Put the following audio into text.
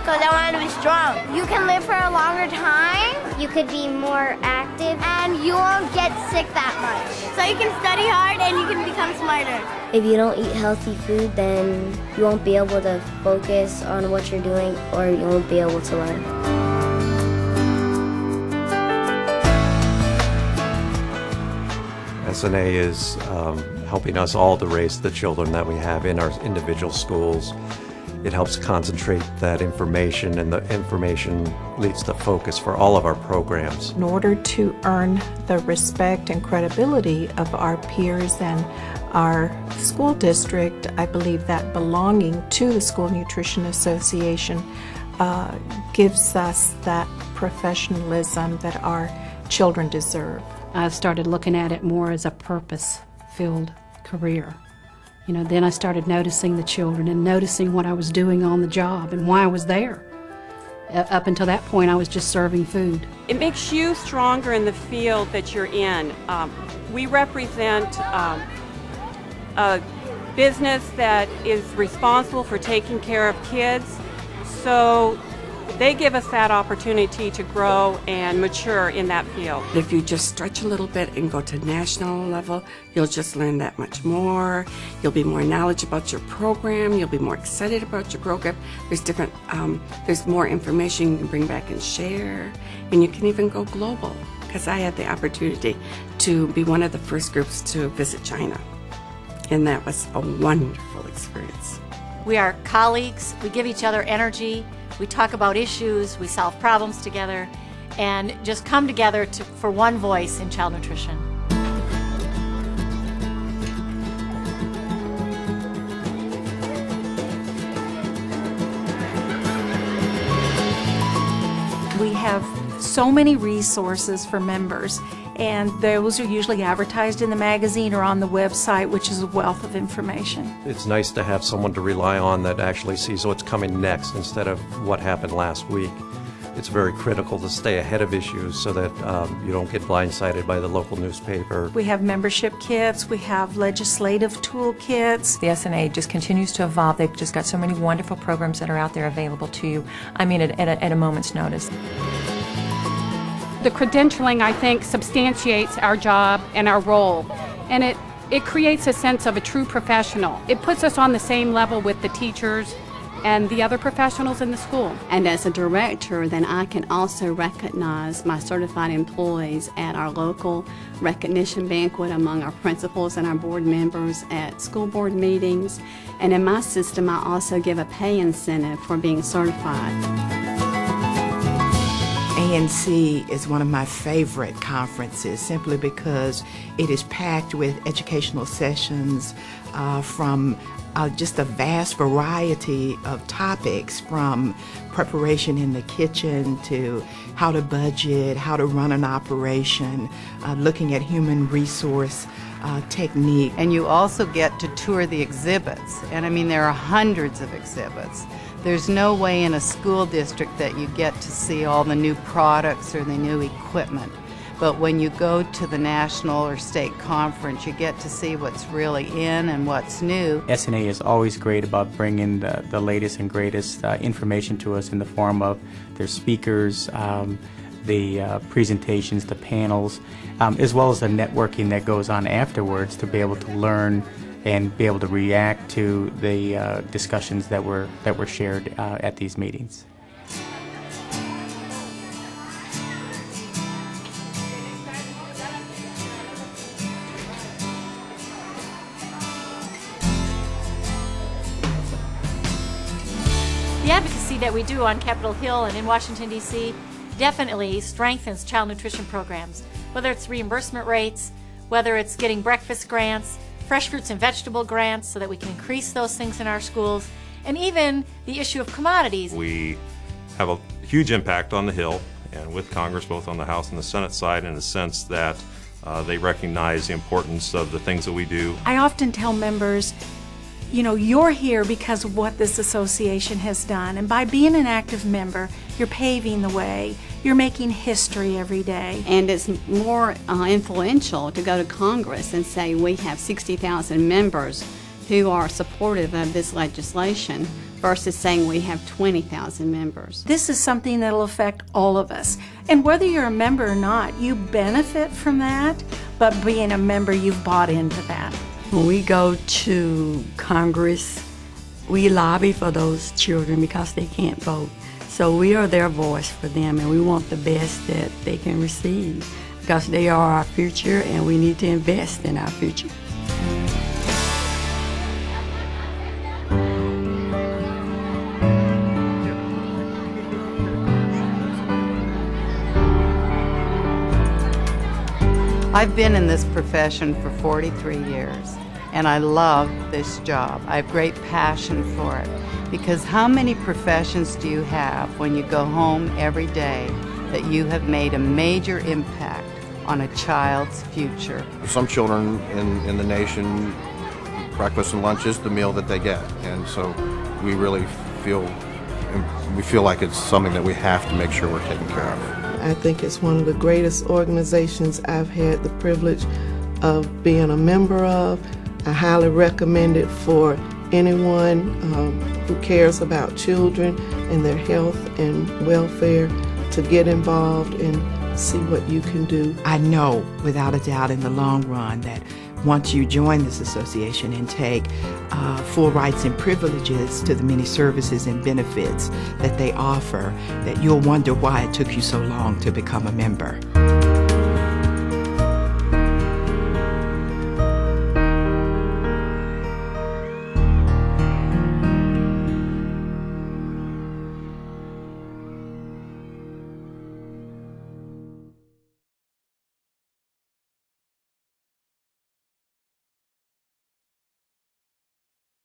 because I want to be strong. You can live for a longer time. You could be more active. And you won't get sick that much. So you can study hard and you can become smarter. If you don't eat healthy food, then you won't be able to focus on what you're doing, or you won't be able to learn. SNA is helping us all to raise the children that we have in our individual schools. It helps concentrate that information, and the information leads to focus for all of our programs. In order to earn the respect and credibility of our peers and our school district, I believe that belonging to the School Nutrition Association gives us that professionalism that our children deserve. I started looking at it more as a purpose-filled career. You know, then I started noticing the children and noticing what I was doing on the job and why I was there. Up until that point, I was just serving food. It makes you stronger in the field that you're in. We represent a business that is responsible for taking care of kids, so they give us that opportunity to grow and mature in that field. If you just stretch a little bit and go to national level, you'll just learn that much more. You'll be more knowledgeable about your program. You'll be more excited about your program. There's more information you can bring back and share, and you can even go global. Because I had the opportunity to be one of the first groups to visit China, and that was a wonderful experience. We are colleagues. We give each other energy. We talk about issues, we solve problems together, and just come together for one voice in child nutrition. We have so many resources for members, and those are usually advertised in the magazine or on the website, which is a wealth of information. It's nice to have someone to rely on that actually sees what's coming next instead of what happened last week. It's very critical to stay ahead of issues so that you don't get blindsided by the local newspaper. We have membership kits, we have legislative toolkits. The SNA just continues to evolve. They've just got so many wonderful programs that are out there available to you, I mean, at a moment's notice. The credentialing, I think, substantiates our job and our role, and it creates a sense of a true professional. It puts us on the same level with the teachers and the other professionals in the school. And as a director, then I can also recognize my certified employees at our local recognition banquet among our principals and our board members at school board meetings. And in my system, I also give a pay incentive for being certified. ANC is one of my favorite conferences simply because it is packed with educational sessions from just a vast variety of topics, from preparation in the kitchen to how to budget, how to run an operation, looking at human resource technique. And you also get to tour the exhibits, and I mean there are hundreds of exhibits. There's no way in a school district that you get to see all the new products or the new equipment. But when you go to the national or state conference, you get to see what's really in and what's new. SNA is always great about bringing the latest and greatest information to us in the form of their speakers, the presentations, the panels, as well as the networking that goes on afterwards to be able to learn and be able to react to the discussions that were shared at these meetings. The advocacy that we do on Capitol Hill and in Washington, D.C. definitely strengthens child nutrition programs, whether it's reimbursement rates, whether it's getting breakfast grants, fresh fruits and vegetable grants so that we can increase those things in our schools, and even the issue of commodities. We have a huge impact on the Hill and with Congress, both on the House and the Senate side, in the sense that they recognize the importance of the things that we do. I often tell members, you know, you're here because of what this association has done, and by being an active member, you're paving the way. You're making history every day. And it's more influential to go to Congress and say we have 60,000 members who are supportive of this legislation versus saying we have 20,000 members. This is something that'll affect all of us. And whether you're a member or not, you benefit from that, but being a member, you've bought into that. When we go to Congress, we lobby for those children because they can't vote. So we are their voice for them, and we want the best that they can receive because they are our future, and we need to invest in our future. I've been in this profession for 43 years, and I love this job. I have great passion for it, because how many professions do you have when you go home every day that you have made a major impact on a child's future? Some children in the nation, breakfast and lunch is the meal that they get, and so we really feel like it's something that we have to make sure we're taking care of. I think it's one of the greatest organizations I've had the privilege of being a member of. I highly recommend it for anyone who cares about children and their health and welfare to get involved and see what you can do. I know without a doubt in the long run that once you join this association and take full rights and privileges to the many services and benefits that they offer, that you'll wonder why it took you so long to become a member.